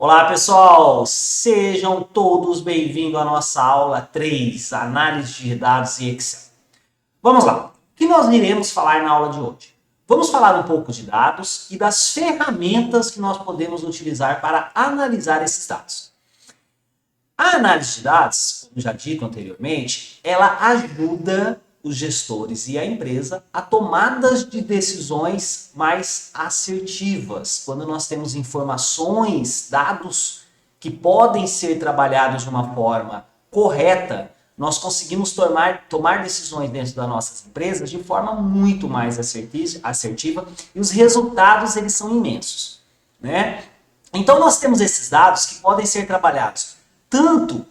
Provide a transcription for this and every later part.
Olá pessoal, sejam todos bem-vindos à nossa aula 3, Análise de Dados e Excel. Vamos lá, o que nós iremos falar na aula de hoje? Vamos falar um pouco de dados e das ferramentas que nós podemos utilizar para analisar esses dados. A análise de dados, como já dito anteriormente, ela ajuda os gestores e a empresa a tomadas de decisões mais assertivas. Quando nós temos informações, dados que podem ser trabalhados de uma forma correta, nós conseguimos tomar decisões dentro das nossas empresas de forma muito mais assertiva e os resultados eles são imensos, né? Então nós temos esses dados que podem ser trabalhados tanto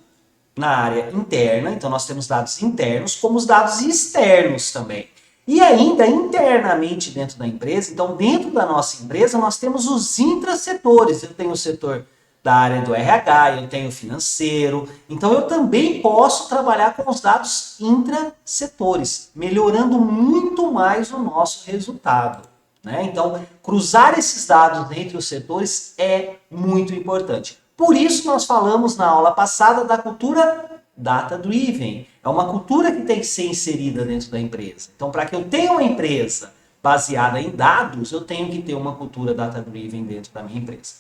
na área interna, então nós temos dados internos, como os dados externos também. E ainda internamente dentro da empresa, então dentro da nossa empresa nós temos os intrasetores. Eu tenho o setor da área do RH, eu tenho o financeiro, então eu também posso trabalhar com os dados intrasetores, melhorando muito mais o nosso resultado, né? Então, cruzar esses dados entre os setores é muito importante. Por isso nós falamos na aula passada da cultura data-driven. É uma cultura que tem que ser inserida dentro da empresa. Então, para que eu tenha uma empresa baseada em dados, eu tenho que ter uma cultura data-driven dentro da minha empresa.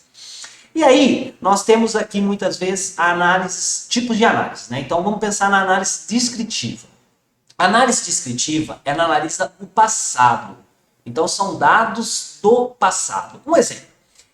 E aí, nós temos aqui muitas vezes tipos de análise, né? Então, vamos pensar na análise descritiva. A análise descritiva, ela analisa o passado. Então, são dados do passado. Um exemplo.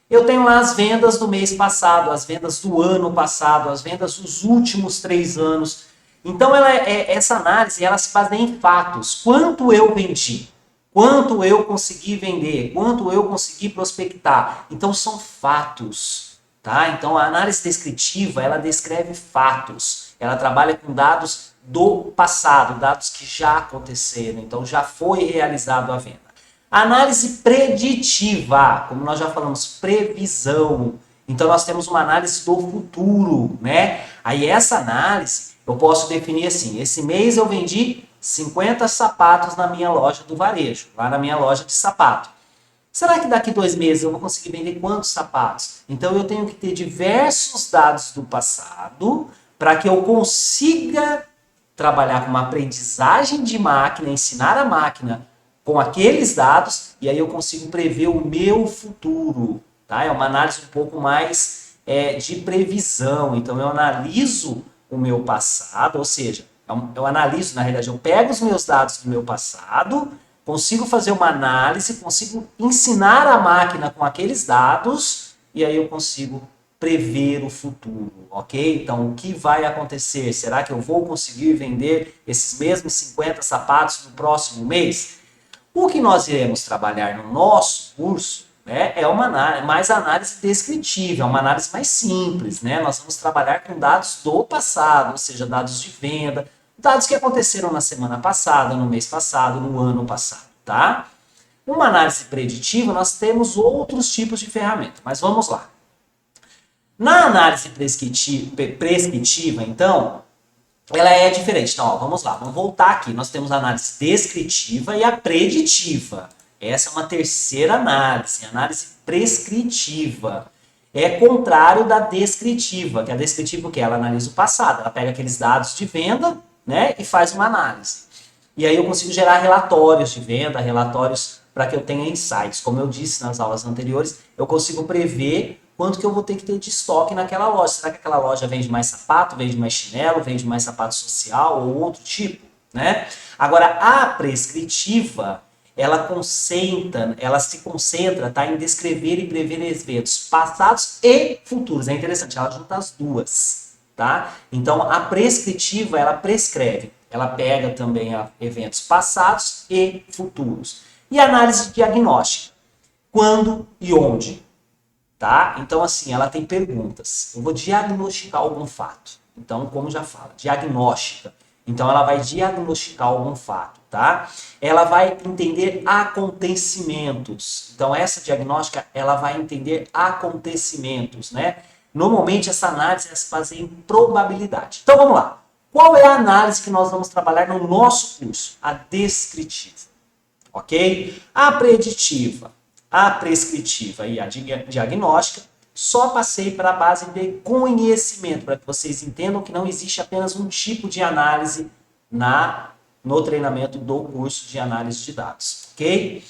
Eu tenho lá as vendas do mês passado, as vendas do ano passado, as vendas dos últimos 3 anos. Então, essa análise ela se baseia em fatos. Quanto eu vendi? Quanto eu consegui vender? Quanto eu consegui prospectar? Então, são fatos. Tá? Então, a análise descritiva, ela descreve fatos. Ela trabalha com dados do passado, dados que já aconteceram. Então, já foi realizado a venda. Análise preditiva, como nós já falamos, previsão. Então, nós temos uma análise do futuro, né? Aí, essa análise, eu posso definir assim, esse mês eu vendi 50 sapatos na minha loja do varejo, lá na minha loja de sapato. Será que daqui 2 meses eu vou conseguir vender quantos sapatos? Então, eu tenho que ter diversos dados do passado para que eu consiga trabalhar com uma aprendizagem de máquina, ensinar a máquina com aqueles dados, e aí eu consigo prever o meu futuro. Tá? É uma análise um pouco mais de previsão. Então, eu analiso o meu passado, ou seja, eu analiso, na realidade, eu pego os meus dados do meu passado, consigo fazer uma análise, consigo ensinar a máquina com aqueles dados, e aí eu consigo prever o futuro, ok? Então, o que vai acontecer? Será que eu vou conseguir vender esses mesmos 50 sapatos no próximo mês? O que nós iremos trabalhar no nosso curso, né, é mais análise descritiva, é uma análise mais simples, né? Nós vamos trabalhar com dados do passado, ou seja, dados de venda, dados que aconteceram na semana passada, no mês passado, no ano passado, tá? Uma análise preditiva, nós temos outros tipos de ferramenta, mas vamos lá. Na análise prescritiva, então, ela é diferente. Então, ó, vamos lá, vamos voltar aqui. Nós temos a análise descritiva e a preditiva. Essa é uma terceira análise prescritiva. É contrário da descritiva, que a descritiva o quê? Ela analisa o passado, ela pega aqueles dados de venda, né, e faz uma análise. E aí eu consigo gerar relatórios de venda, relatórios para que eu tenha insights. Como eu disse nas aulas anteriores, eu consigo prever quanto que eu vou ter que ter de estoque naquela loja. Será que aquela loja vende mais sapato, vende mais chinelo, vende mais sapato social ou outro tipo, né? Agora, a prescritiva, ela se concentra, tá, em descrever e prever eventos passados e futuros. É interessante, ela junta as duas, tá? Então, a prescritiva, ela prescreve. Ela pega também eventos passados e futuros. E a análise diagnóstica. Quando e onde? Tá? Então, assim, ela tem perguntas. Eu vou diagnosticar algum fato. Então, como já fala, diagnóstica. Então, ela vai diagnosticar algum fato, tá? Ela vai entender acontecimentos. Então, essa diagnóstica, ela vai entender acontecimentos, né? Normalmente, essa análise se baseia em probabilidade. Então, vamos lá. Qual é a análise que nós vamos trabalhar no nosso curso? A descritiva, ok? A preditiva, a prescritiva e a diagnóstica Só passei para a base de conhecimento, para que vocês entendam que não existe apenas um tipo de análise no treinamento do curso de análise de dados, ok?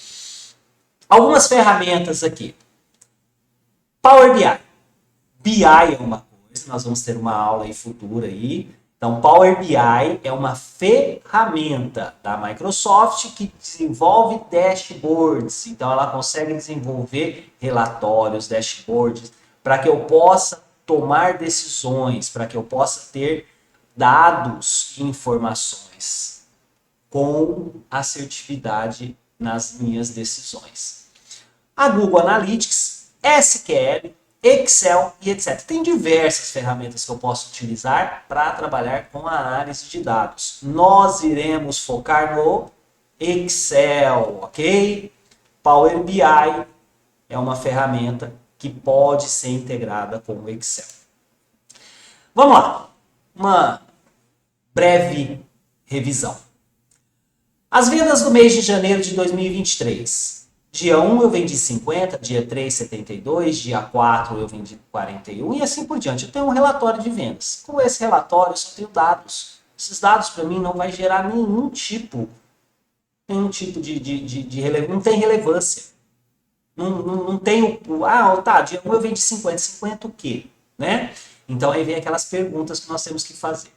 Algumas ferramentas aqui. Power BI. BI é uma coisa, nós vamos ter uma aula aí futura aí. Então, Power BI é uma ferramenta da Microsoft que desenvolve dashboards. Então, ela consegue desenvolver relatórios, dashboards, para que eu possa tomar decisões, para que eu possa ter dados e informações com assertividade nas minhas decisões. A Google Analytics, SQL, Excel e etc. Tem diversas ferramentas que eu posso utilizar para trabalhar com a análise de dados. Nós iremos focar no Excel, ok? Power BI é uma ferramenta que pode ser integrada com o Excel. Vamos lá, uma breve revisão. As vendas do mês de janeiro de 2023. Dia 1 eu vendi 50, dia 3, 72, dia 4 eu vendi 41 e assim por diante. Eu tenho um relatório de vendas. Com esse relatório eu só tenho dados. Esses dados para mim não vai gerar nenhum tipo de relevância. Não tem relevância. Não tem dia 1 eu vendi 50. 50 o quê? Né? Então aí vem aquelas perguntas que nós temos que fazer.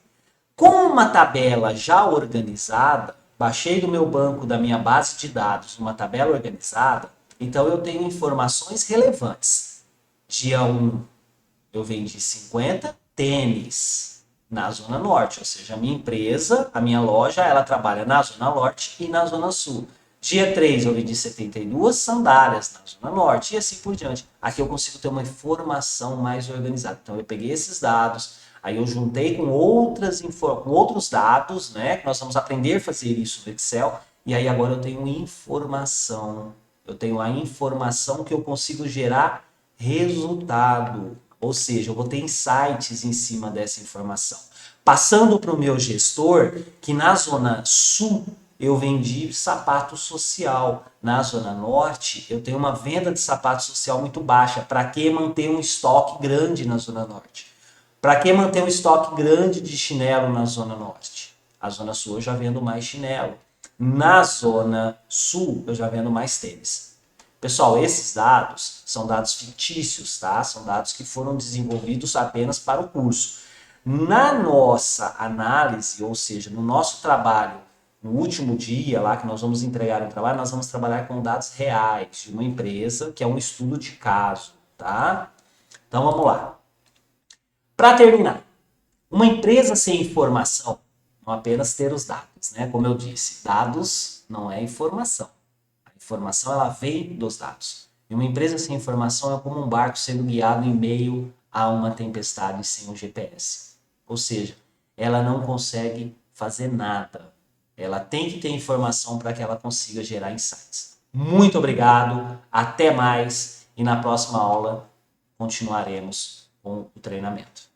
Com uma tabela já organizada, baixei do meu banco, da minha base de dados, uma tabela organizada, então eu tenho informações relevantes. Dia 1, eu vendi 50 tênis na Zona Norte, ou seja, a minha empresa, a minha loja, ela trabalha na Zona Norte e na Zona Sul. Dia 3, eu vendi 72 sandálias na Zona Norte e assim por diante. Aqui eu consigo ter uma informação mais organizada. Então eu peguei esses dados, aí eu juntei com outros dados, né? Que nós vamos aprender a fazer isso no Excel. E aí agora eu tenho informação. Eu tenho a informação que eu consigo gerar resultado. Ou seja, eu vou ter insights em cima dessa informação. Passando para o meu gestor, que na Zona Sul eu vendi sapato social. Na Zona Norte, eu tenho uma venda de sapato social muito baixa. Para que manter um estoque grande na Zona Norte? Para que manter um estoque grande de chinelo na Zona Norte? A Zona Sul eu já vendo mais chinelo. Na Zona Sul eu já vendo mais tênis. Pessoal, esses dados são dados fictícios, tá? São dados que foram desenvolvidos apenas para o curso. Na nossa análise, ou seja, no nosso trabalho, no último dia lá que nós vamos entregar o trabalho, nós vamos trabalhar com dados reais de uma empresa, que é um estudo de caso, tá? Então vamos lá. Para terminar, uma empresa sem informação, não apenas ter os dados, né? Como eu disse, dados não é informação. A informação ela vem dos dados. E uma empresa sem informação é como um barco sendo guiado em meio a uma tempestade sem um GPS. Ou seja, ela não consegue fazer nada. Ela tem que ter informação para que ela consiga gerar insights. Muito obrigado, até mais e na próxima aula continuaremos com o treinamento.